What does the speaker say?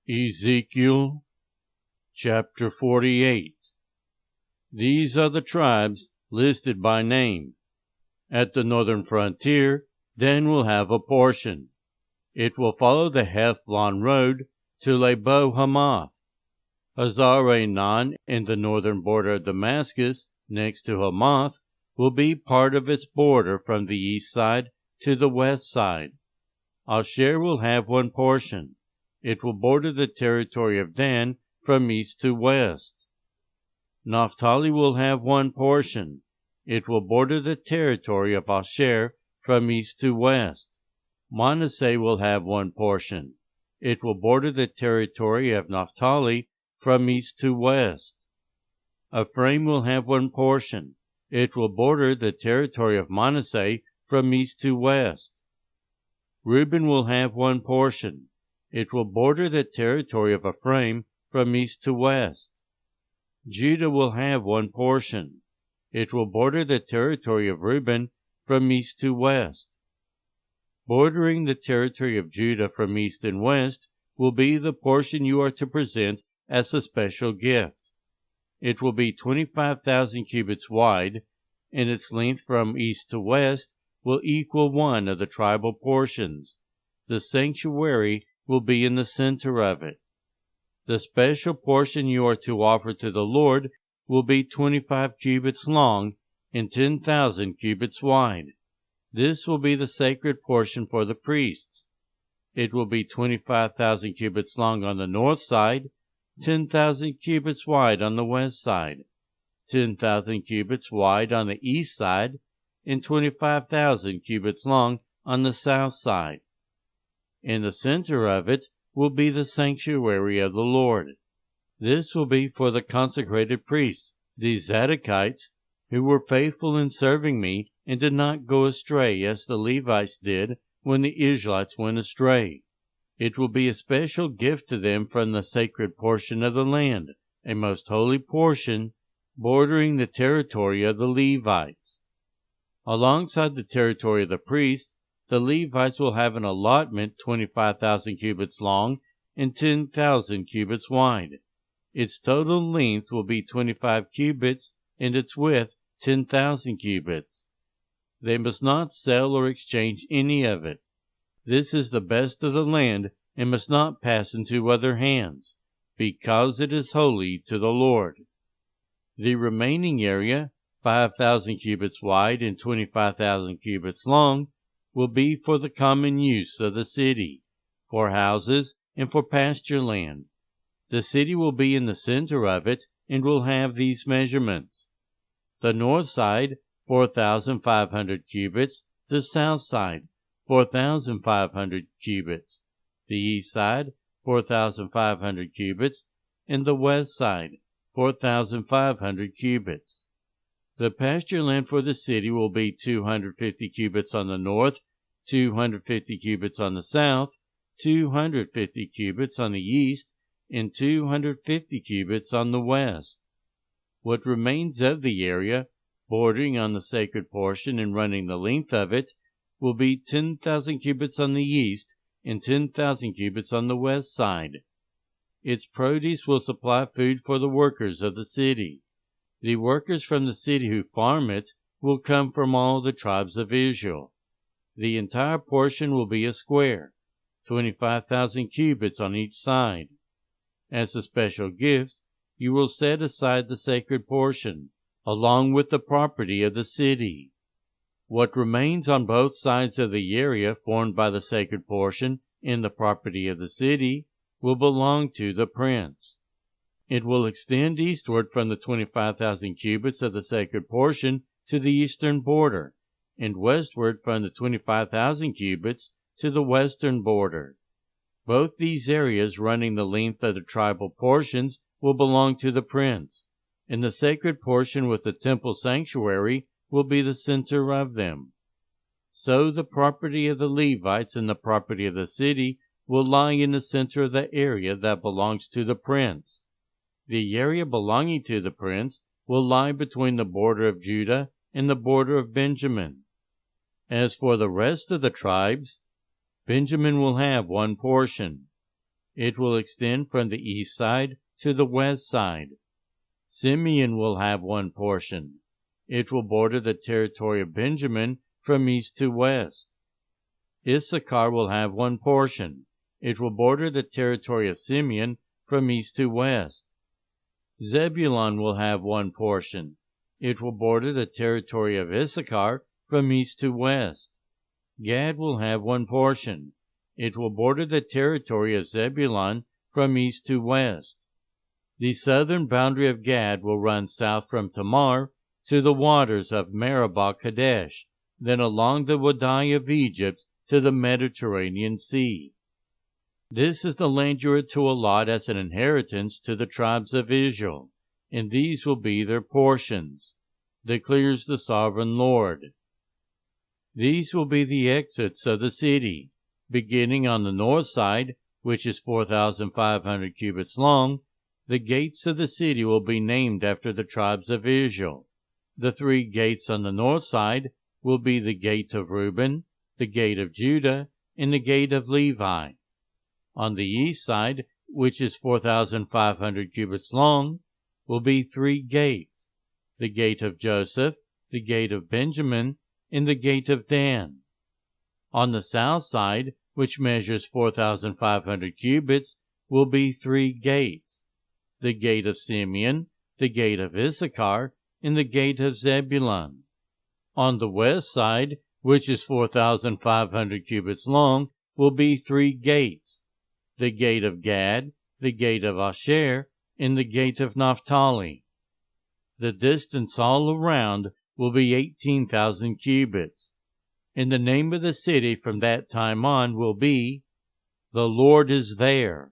Ezekiel chapter 48. These are the tribes listed by name. At the northern frontier, Dan will have a portion. It will follow the Hethlon road to Lebo Hamath. Hazar-Enan, in the northern border of Damascus, next to Hamath, will be part of its border from the east side to the west side. Asher will have one portion. It will border the territory of Dan from east to west. Naphtali will have one portion. It will border the territory of Asher from east to west. Manasseh will have one portion. It will border the territory of Naphtali from east to west. Ephraim will have one portion. It will border the territory of Manasseh from east to west. Reuben will have one portion. It will border the territory of Ephraim from east to west. Judah will have one portion. It will border the territory of Reuben from east to west. Bordering the territory of Judah from east and west will be the portion you are to present as a special gift. It will be 25,000 cubits wide, and its length from east to west will equal one of the tribal portions. The sanctuary will be in the center of it. The special portion you are to offer to the Lord will be 25 cubits long and 10,000 cubits wide. This will be the sacred portion for the priests. It will be 25,000 cubits long on the north side, 10,000 cubits wide on the west side, 10,000 cubits wide on the east side, and 25,000 cubits long on the south side. In the center of it will be the sanctuary of the Lord. This will be for the consecrated priests, the Zadokites, who were faithful in serving me and did not go astray as the Levites did when the Israelites went astray. It will be a special gift to them from the sacred portion of the land, a most holy portion bordering the territory of the Levites. Alongside the territory of the priests, the Levites will have an allotment 25,000 cubits long and 10,000 cubits wide. Its total length will be 25 cubits and its width 10,000 cubits. They must not sell or exchange any of it. This is the best of the land and must not pass into other hands, because it is holy to the Lord. The remaining area, 5,000 cubits wide and 25,000 cubits long, will be for the common use of the city, for houses and for pasture land. The city will be in the center of it and will have these measurements. The north side, 4,500 cubits, the south side, 4,500 cubits, the east side, 4,500 cubits, and the west side, 4,500 cubits. The pasture land for the city will be 250 cubits on the north, 250 cubits on the south, 250 cubits on the east, and 250 cubits on the west. What remains of the area, bordering on the sacred portion and running the length of it, will be 10,000 cubits on the east and 10,000 cubits on the west side. Its produce will supply food for the workers of the city. The workers from the city who farm it will come from all the tribes of Israel. The entire portion will be a square, 25,000 cubits on each side. As a special gift, you will set aside the sacred portion, along with the property of the city. What remains on both sides of the area formed by the sacred portion and the property of the city will belong to the prince. It will extend eastward from the 25,000 cubits of the sacred portion to the eastern border, and westward from the 25,000 cubits to the western border. Both these areas running the length of the tribal portions will belong to the prince, and the sacred portion with the temple sanctuary will be the center of them. So the property of the Levites and the property of the city will lie in the center of the area that belongs to the prince. The area belonging to the prince will lie between the border of Judah and the border of Benjamin. As for the rest of the tribes, Benjamin will have one portion. It will extend from the east side to the west side. Simeon will have one portion. It will border the territory of Benjamin from east to west. Issachar will have one portion. It will border the territory of Simeon from east to west. Zebulun will have one portion. It will border the territory of Issachar from east to west. Gad will have one portion. It will border the territory of Zebulun from east to west. The southern boundary of Gad will run south from Tamar to the waters of Meribah Kadesh, then along the Wadi of Egypt to the Mediterranean Sea. This is the land you are to allot as an inheritance to the tribes of Israel, and these will be their portions, declares the sovereign Lord. These will be the exits of the city, beginning on the north side, which is 4,500 cubits long. The gates of the city will be named after the tribes of Israel. The 3 gates on the north side will be the gate of Reuben, the gate of Judah, and the gate of Levi. On the east side, which is 4,500 cubits long, will be 3 gates, the gate of Joseph, the gate of Benjamin, and the gate of Dan. On the south side, which measures 4,500 cubits, will be 3 gates, the gate of Simeon, the gate of Issachar, and the gate of Zebulun. On the west side, which is 4,500 cubits long, will be 3 gates, the gate of Gad, the gate of Asher, and the gate of Naphtali. The distance all around will be 18,000 cubits, and the name of the city from that time on will be, "The Lord is there."